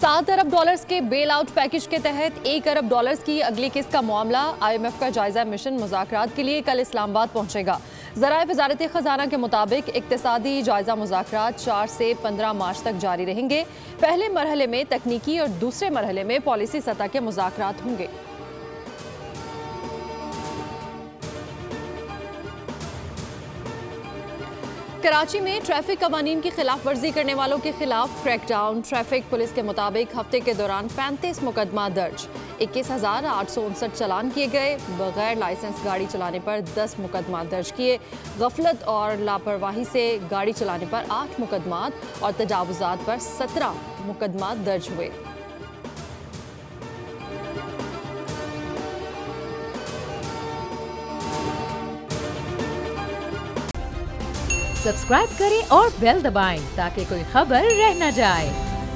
$7 अरब के bail out package के तहत $1 अरब की अगली किस्त का मामला। IMF का जायजा मिशन मुज़ाकरात के लिए कल इस्लामाबाद पहुंचेगा। ज़राए वज़ारत ख़ज़ाना के मुताबिक इक़्तिसादी जायजा मुज़ाकरात 4 से 15 मार्च तक जारी रहेंगे। पहले मरहले में तकनीकी और दूसरे मरहले में पॉलिसी सतह के मुज़ाकरात होंगे। कराची में ट्रैफिक कवानीन की खिलाफ वर्जी करने वालों के खिलाफ क्रैकडाउन। ट्रैफिक पुलिस के मुताबिक हफ्ते के दौरान 35 मुकदमा दर्ज, 21,859 चलान किए गए। बगैर लाइसेंस गाड़ी चलाने पर 10 मुकदमा दर्ज किए। गफलत और लापरवाही से गाड़ी चलाने पर 8 मुकदमात और तजावुजात पर 17 मुकदमा दर्ज हुए। सब्सक्राइब करें और बेल दबाएं ताकि कोई खबर रह न जाए।